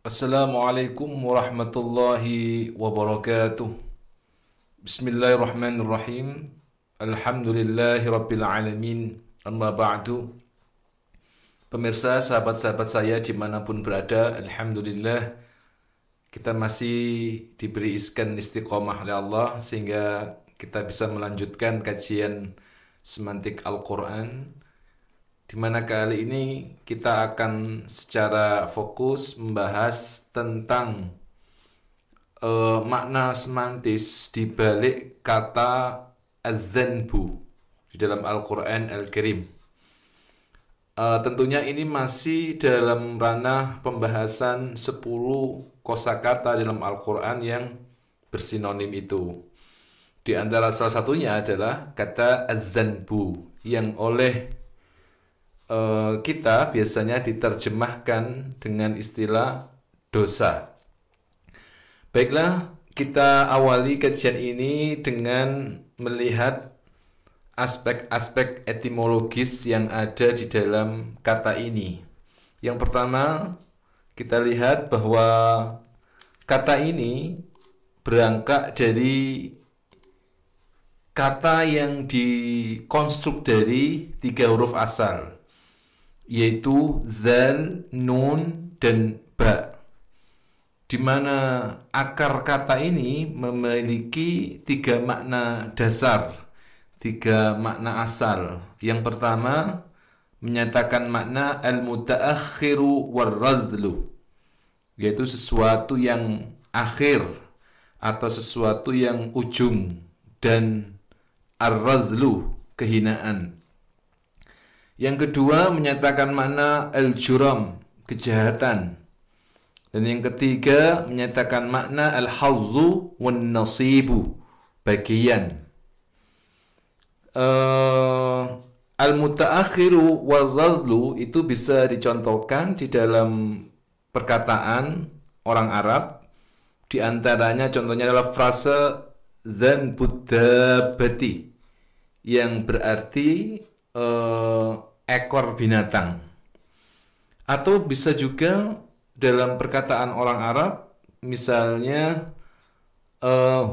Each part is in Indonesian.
Assalamualaikum warahmatullahi wabarakatuh. Bismillahirrahmanirrahim. Alhamdulillahi rabbil alamin. Amma ba'du. Pemirsa, sahabat-sahabat saya dimanapun berada, Alhamdulillah kita masih diberi istiqomah oleh Allah sehingga kita bisa melanjutkan kajian semantik Al-Quran, di mana kali ini kita akan secara fokus membahas tentang makna semantis di balik kata az-zanbu di dalam Al-Quran Al-Karim. Tentunya ini masih dalam ranah pembahasan 10 kosakata dalam Al-Quran yang bersinonim itu. Di antara salah satunya adalah kata az-zanbu yang oleh kita biasanya diterjemahkan dengan istilah dosa. Baiklah, kita awali kajian ini dengan melihat aspek-aspek etimologis yang ada di dalam kata ini. Yang pertama, kita lihat bahwa kata ini berangkat dari kata yang dikonstruk dari 3 huruf asal, yaitu zal, nun, dan ba, di mana akar kata ini memiliki 3 makna dasar, 3 makna asal. Yang pertama menyatakan makna al-mutaakhiru war-radlu, yaitu sesuatu yang akhir atau sesuatu yang ujung, dan ar-radlu, kehinaan. Yang kedua menyatakan makna al-juram, kejahatan. Dan yang ketiga menyatakan makna al-hazzu wan nasibu, bagian. Al-mutaakhiru wal-radlu itu bisa dicontohkan di dalam perkataan orang Arab. Di antaranya contohnya adalah frase dzanbud dabbati, yang berarti ekor binatang. Atau bisa juga dalam perkataan orang Arab, misalnya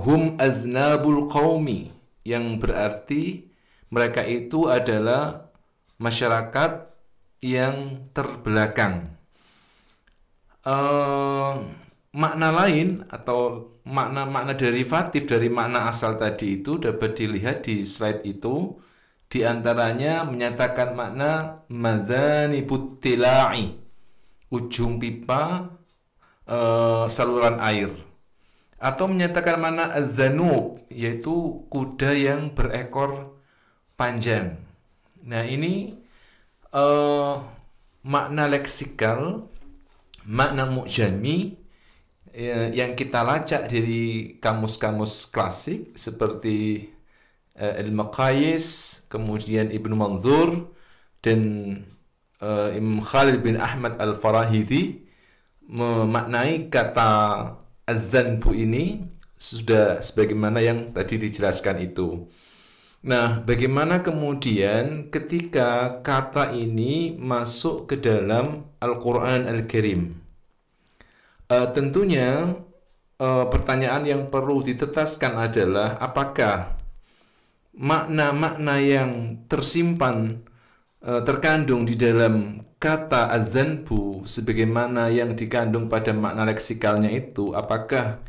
hum aznabul qaumi, yang berarti mereka itu adalah masyarakat yang terbelakang. Makna lain atau makna-makna derivatif dari makna asal tadi itu dapat dilihat di slide itu. Di antaranya menyatakan makna mazanibut tila'i, ujung pipa saluran air. Atau menyatakan makna az-zanub, yaitu kuda yang berekor panjang. Nah, ini makna leksikal, makna mu'jami yang kita lacak dari kamus-kamus klasik seperti Al-Maqayis, kemudian Ibnu Manzur, dan Imam Khalid bin Ahmad Al-Farahidi memaknai kata az-zanbu ini sudah sebagaimana yang tadi dijelaskan itu. Nah, bagaimana kemudian ketika kata ini masuk ke dalam Al-Quran Al-Karim? Tentunya pertanyaan yang perlu ditetaskan adalah apakah makna-makna yang tersimpan terkandung di dalam kata az-zanbu sebagaimana yang dikandung pada makna leksikalnya itu, apakah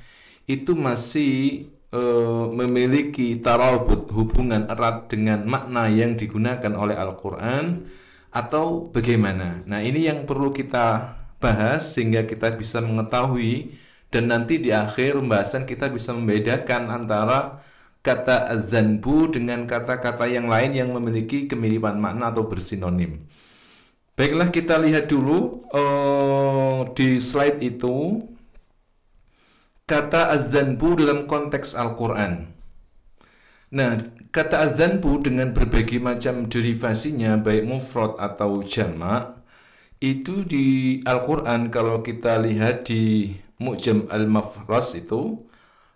itu masih memiliki tarabut, hubungan erat dengan makna yang digunakan oleh Al-Quran, atau bagaimana? Nah, ini yang perlu kita bahas sehingga kita bisa mengetahui, dan nanti di akhir pembahasan kita bisa membedakan antara kata az-zanbu dengan kata-kata yang lain yang memiliki kemiripan makna atau bersinonim. Baiklah, kita lihat dulu di slide itu kata az-zanbu dalam konteks Al-Quran. Nah, kata az-zanbu dengan berbagai macam derivasinya, baik mufrad atau jamak, itu di Al-Quran kalau kita lihat di Mu'jam Al-Mafras itu,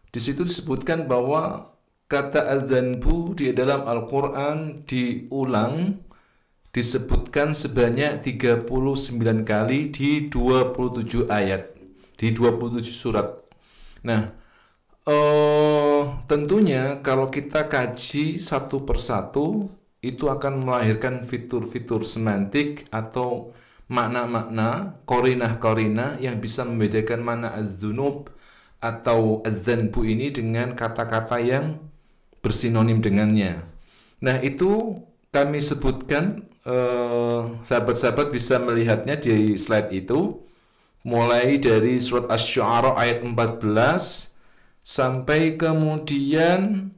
di situ disebutkan bahwa kata az-zanbu di dalam Al-Quran diulang, disebutkan sebanyak 39 kali di 27 ayat. di 27 surat. Nah, tentunya kalau kita kaji satu persatu itu akan melahirkan fitur-fitur semantik atau makna-makna, korinah-korinah yang bisa membedakan mana az-dzunub atau az-dzanbu ini dengan kata-kata yang bersinonim dengannya. Nah, itu kami sebutkan, sahabat-sahabat bisa melihatnya di slide itu, mulai dari surat Asy-Syu'ara ayat 14 sampai kemudian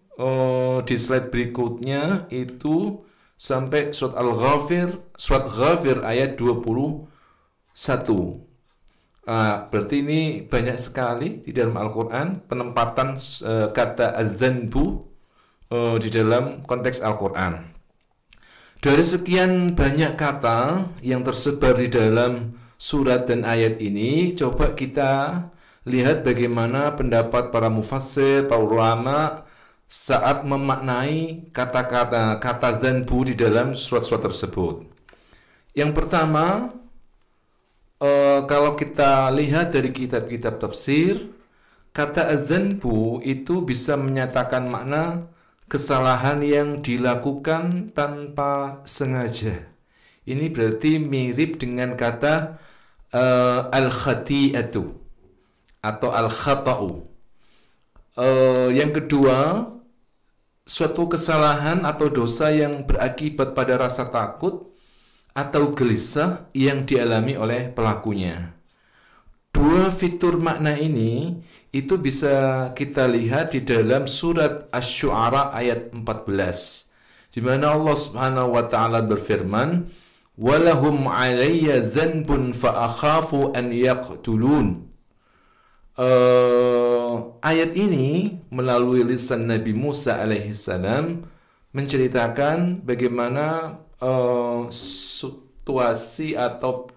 di slide berikutnya itu sampai surat Ghafir ayat 21. Berarti ini banyak sekali di dalam Al-Quran penempatan kata az-dzanbu di dalam konteks Al-Quran. Dari sekian banyak kata yang tersebar di dalam surat dan ayat ini, coba kita lihat bagaimana pendapat para mufassir, para ulama saat memaknai kata dzanbu di dalam surat-surat tersebut. Yang pertama, kalau kita lihat dari kitab-kitab tafsir, kata az-dzanbu itu bisa menyatakan makna kesalahan yang dilakukan tanpa sengaja. Ini berarti mirip dengan kata al-khati'atu atau al-khata'u. Yang kedua, suatu kesalahan atau dosa yang berakibat pada rasa takut atau gelisah yang dialami oleh pelakunya. Dua fitur makna ini itu bisa kita lihat di dalam surat Asy-Syu'ara ayat 14, di mana Allah Subhanahu wa taala berfirman, "Walahum 'alayya dzanbun fa akhafu an yaqtulun." Ayat ini melalui lisan Nabi Musa alaihissalam menceritakan bagaimana situasi atau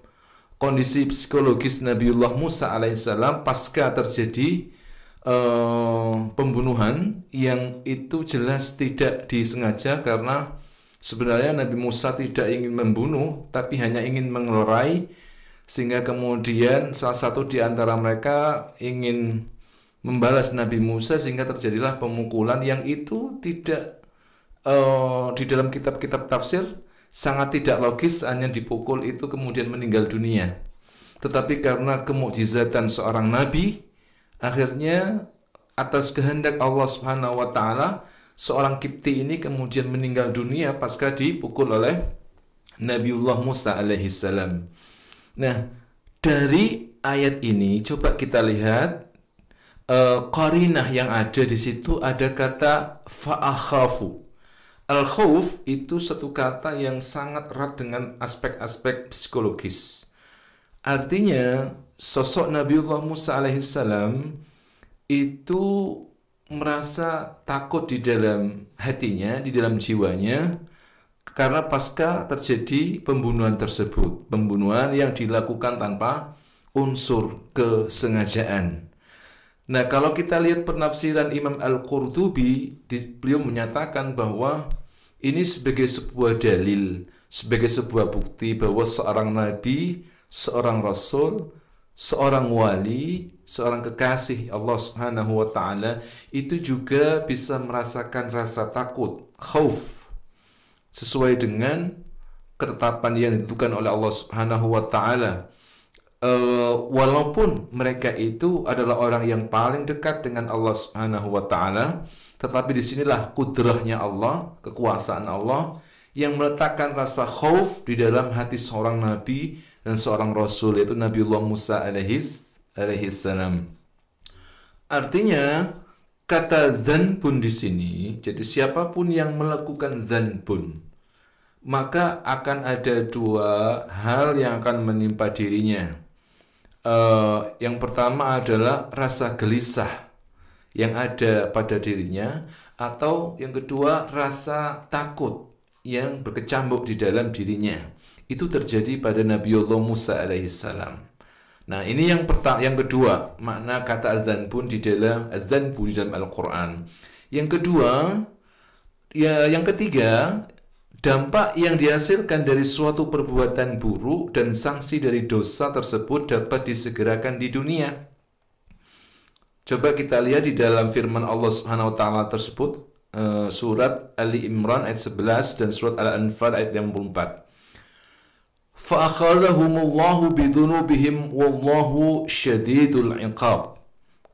kondisi psikologis Nabiullah Musa alaihissalam pasca terjadi pembunuhan yang itu jelas tidak disengaja, karena sebenarnya Nabi Musa tidak ingin membunuh tapi hanya ingin mengelerai, sehingga kemudian salah satu di antara mereka ingin membalas Nabi Musa sehingga terjadilah pemukulan yang itu tidak di dalam kitab-kitab tafsir sangat tidak logis, hanya dipukul itu kemudian meninggal dunia. Tetapi karena kemukjizatan seorang nabi, akhirnya atas kehendak Allah Subhanahu wa taala seorang Kipti ini kemudian meninggal dunia pasca dipukul oleh Nabiullah Musa alaihissalam. Nah, dari ayat ini coba kita lihat qarinah yang ada di situ, ada kata fa'akhafu. Al-khawf itu satu kata yang sangat erat dengan aspek-aspek psikologis. Artinya sosok Nabiullah Musa alaihissalam itu merasa takut di dalam hatinya, di dalam jiwanya, karena pasca terjadi pembunuhan tersebut, pembunuhan yang dilakukan tanpa unsur kesengajaan. Nah, kalau kita lihat penafsiran Imam Al-Qurtubi, beliau menyatakan bahwa ini sebagai sebuah dalil, sebagai sebuah bukti bahwa seorang nabi, seorang rasul, seorang wali, seorang kekasih Allah Subhanahu wa taala itu juga bisa merasakan rasa takut, khauf, sesuai dengan ketetapan yang ditentukan oleh Allah Subhanahu wa taala. Walaupun mereka itu adalah orang yang paling dekat dengan Allah Subhanahu wa taala, tetapi disinilah kudrahnya Allah, kekuasaan Allah yang meletakkan rasa khauf di dalam hati seorang nabi dan seorang rasul, yaitu Nabiullah Musa alaihissalam. Artinya kata dzanbun di sini, jadi siapapun yang melakukan dzanbun, maka akan ada dua hal yang akan menimpa dirinya. Yang pertama adalah rasa gelisah yang ada pada dirinya, atau yang kedua rasa takut yang berkecamuk di dalam dirinya. Itu terjadi pada Nabiullah Musa alaihissalam. Nah, ini yang kedua, makna kata az-dzanbun di dalam Al-Quran. Yang kedua, yang ketiga, dampak yang dihasilkan dari suatu perbuatan buruk dan sanksi dari dosa tersebut dapat disegerakan di dunia. Coba kita lihat di dalam firman Allah Subhanahu wa taala tersebut, surat Ali Imran ayat 11 dan surat Al-Anfal ayat 54. Fa'akhadhahumullahu bidhunubihim wallahu syadidul iqab.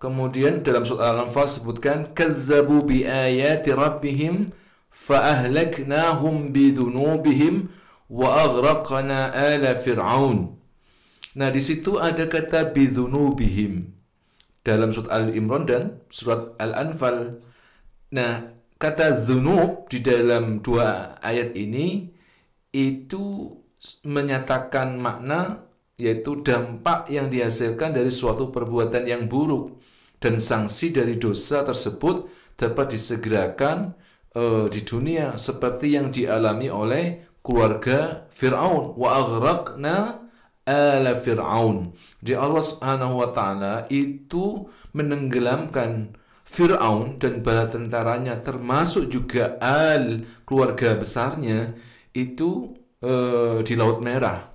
Kemudian dalam surat Al-Anfal sebutkan kazzabu biayati rabbihim fa'ahlaknahum bidhunubihim wa aghraqna ala fir'aun. Nah, di situ ada kata bidhunubihim dalam surat Al-Imran dan surat Al-Anfal. Nah, kata dzunub di dalam dua ayat ini itu menyatakan makna, yaitu dampak yang dihasilkan dari suatu perbuatan yang buruk, dan sanksi dari dosa tersebut dapat disegerakan di dunia seperti yang dialami oleh keluarga Fir'aun. Wa aghraqna ala Fir'aun. Di Allah Subhanahu wa taala itu menenggelamkan Fir'aun dan bala tentaranya, termasuk juga keluarga besarnya itu di Laut Merah.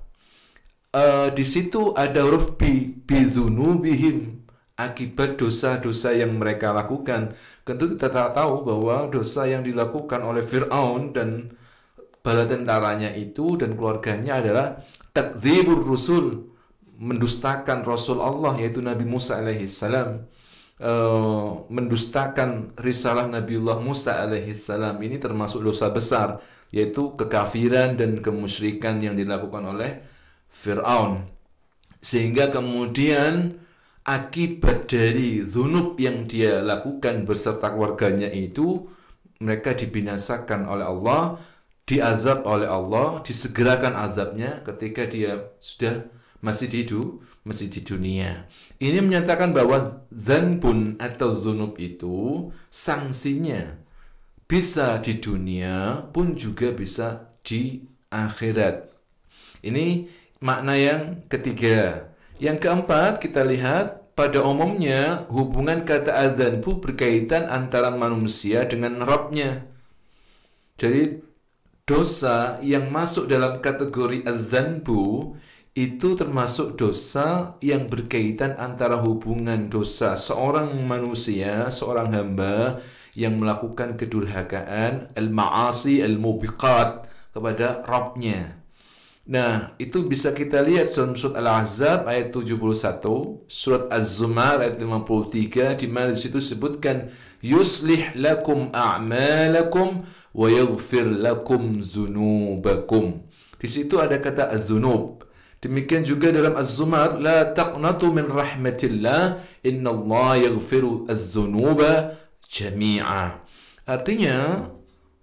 Di situ ada huruf bidzunubihim, akibat dosa-dosa yang mereka lakukan. Tentu kita tahu bahwa dosa yang dilakukan oleh Fir'aun dan bala tentaranya itu dan keluarganya adalah takdzibur rusul, mendustakan Rasul Allah yaitu Nabi Musa alaihissalam, mendustakan risalah Nabiullah Musa alaihissalam. Ini termasuk dosa besar, yaitu kekafiran dan kemusyrikan yang dilakukan oleh Fir'aun. Sehingga kemudian akibat dari dzunub yang dia lakukan beserta keluarganya itu, mereka dibinasakan oleh Allah, diazab oleh Allah, disegerakan azabnya ketika dia sudah masih di dunia. Ini menyatakan bahwa dzanbun atau dzunub itu sanksinya bisa di dunia pun juga bisa di akhirat. Ini makna yang ketiga. Yang keempat, kita lihat pada umumnya hubungan kata adzanbu berkaitan antara manusia dengan Rabb-nya. Jadi dosa yang masuk dalam kategori adzanbu itu termasuk dosa yang berkaitan antara hubungan dosa seorang manusia, seorang hamba yang melakukan kedurhakaan, al-ma'asi, al-mubiqat kepada Rabb-nya. Nah, itu bisa kita lihat dalam surat Al-Ahzab ayat 71, surat Az-Zumar ayat 53, di mana di situ disebutkan yuslih lakum a'malakum wa yaghfir lakum dzunubakum. Di situ ada kata az-dzunub. Demikian juga dalam Az-Zumar, la taqnatu min rahmatillah innallaha yaghfiru az-dzunuba jami'a. Artinya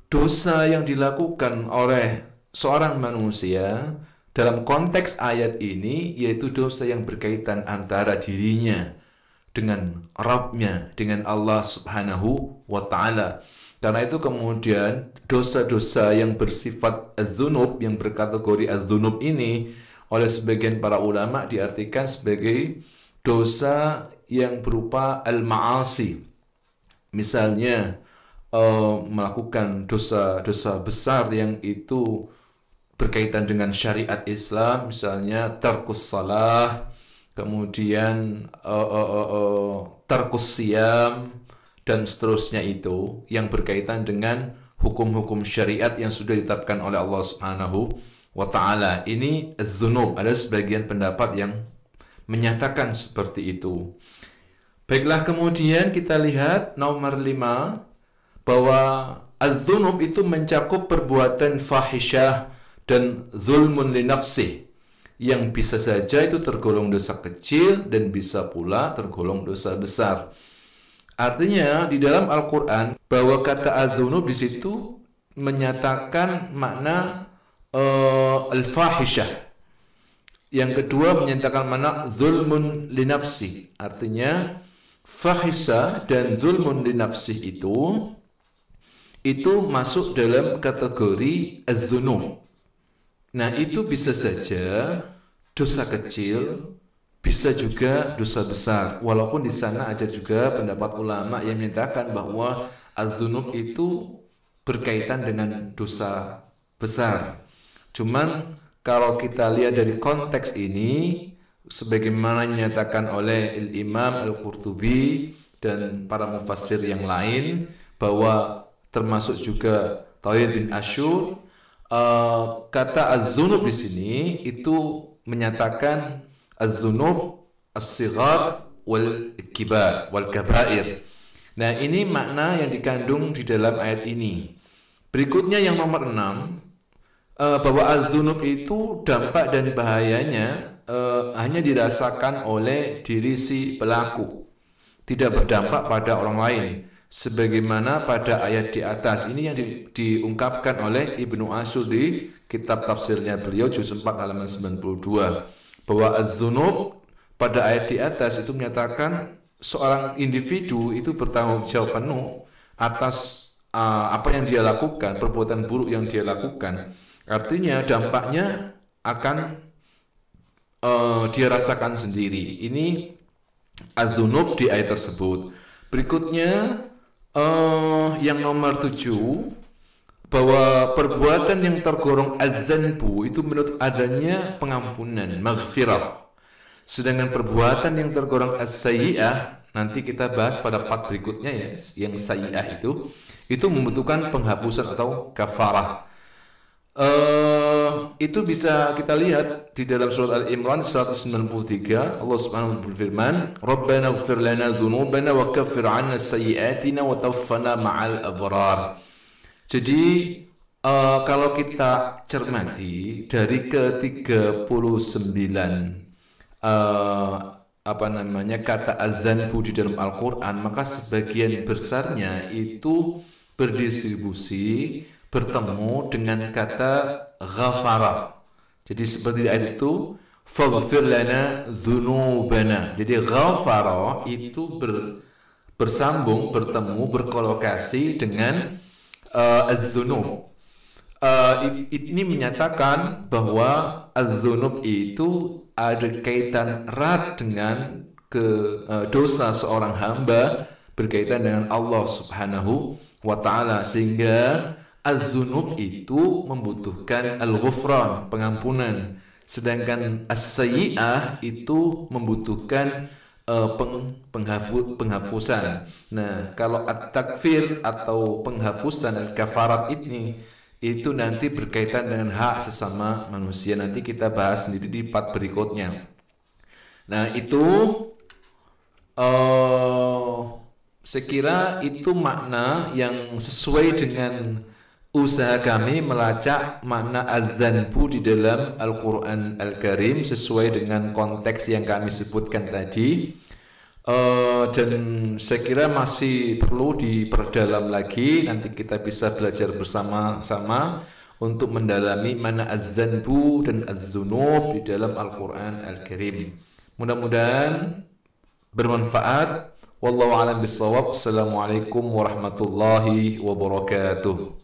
dosa yang dilakukan oleh seorang manusia dalam konteks ayat ini yaitu dosa yang berkaitan antara dirinya dengan Rabb-nya, dengan Allah Subhanahu wa taala. Karena itu kemudian dosa-dosa yang bersifat az-dzunub, yang berkategori az-dzunub ini oleh sebagian para ulama diartikan sebagai dosa yang berupa al-ma'asi. Misalnya melakukan dosa-dosa besar yang itu berkaitan dengan syariat Islam, misalnya tarkus salah, kemudian tarkus siyam, dan seterusnya, itu yang berkaitan dengan hukum-hukum syariat yang sudah ditetapkan oleh Allah Subhanahu wa ta'ala. Ini az-dzunub. Ada sebagian pendapat yang menyatakan seperti itu. Baiklah, kemudian kita lihat nomor 5, bahwa az-dzunub itu mencakup perbuatan fahisyah dan zulmun li nafsih, yang bisa saja itu tergolong dosa kecil dan bisa pula tergolong dosa besar. Artinya di dalam Al-Quran bahwa kata az-dzunub di situ menyatakan makna al-fahisyah. Yang kedua menyatakan makna zulmun li nafsi. Artinya fahisyah dan zulmun li nafsi itu masuk dalam kategori az-dzunub. Nah, itu bisa saja dosa kecil, bisa juga dosa besar. Walaupun di sana ada juga pendapat ulama yang menyatakan bahwa az-dzunub itu berkaitan dengan dosa besar. Cuman kalau kita lihat dari konteks ini, sebagaimana dinyatakan oleh Imam Al-Qurtubi dan para mufassir yang lain, bahwa termasuk juga Thawir bin Ashur, kata az-zunub di sini itu menyatakan az-zunub as-sighar wal kibar wal kabair. Nah, ini makna yang dikandung di dalam ayat ini. Berikutnya yang nomor 6, bahwa az-zunub itu dampak dan bahayanya hanya dirasakan oleh diri si pelaku, tidak berdampak pada orang lain, sebagaimana pada ayat di atas. Ini yang diungkapkan oleh Ibnu Ashur di kitab tafsirnya beliau juz 4 halaman 92, bahwa az-zunub pada ayat di atas itu menyatakan seorang individu itu bertanggung jawab penuh atas apa yang dia lakukan, perbuatan buruk yang dia lakukan. Artinya dampaknya akan dia rasakan sendiri. Ini az-zunub di ayat tersebut. Berikutnya yang nomor 7, bahwa perbuatan yang tergolong az-zanbu itu menurut adanya pengampunan, maghfirah. Sedangkan perbuatan yang tergolong as-sayyi'ah, nanti kita bahas pada part berikutnya ya, yang sayyi'ah itu membutuhkan penghapusan atau kafarah. Itu bisa kita lihat di dalam surat Al-Imran 193. Allah Subhanahu wa taala berfirman, "Rabbana ighfir lana dzunubana wa kaffir 'anna sayyi'atina wa tawaffana ma'al abrar." Jadi kalau kita cermati dari ke-39 kata az-zanbu di dalam Al-Quran, maka sebagian besarnya itu berdistribusi bertemu dengan kata ghafara. Jadi seperti ayat itu, faghfir lana dzunubana. Jadi ghafara itu bersambung, bertemu, berkolokasi dengan az-zunub. Ini menyatakan bahwa az-zunub itu ada kaitan erat dengan dosa seorang hamba berkaitan dengan Allah Subhanahu wa taala, sehingga az-zunub itu membutuhkan al-ghufran, pengampunan, sedangkan as-sayyi'ah itu membutuhkan penghapusan. Nah, kalau at-takfir atau penghapusan al-kafarat ini itu nanti berkaitan dengan hak sesama manusia. Nanti kita bahas sendiri di part berikutnya. Nah, itu saya kira itu makna yang sesuai dengan usaha kami melacak makna az-zanbu di dalam Al-Quran Al-Karim sesuai dengan konteks yang kami sebutkan tadi. Dan saya kira masih perlu diperdalam lagi. Nanti kita bisa belajar bersama-sama untuk mendalami mana az-zanbu dan az-zunub di dalam Al-Quran Al-Karim. Mudah-mudahan bermanfaat. Wallahu a'lam bishawab. Assalamualaikum warahmatullahi wabarakatuh.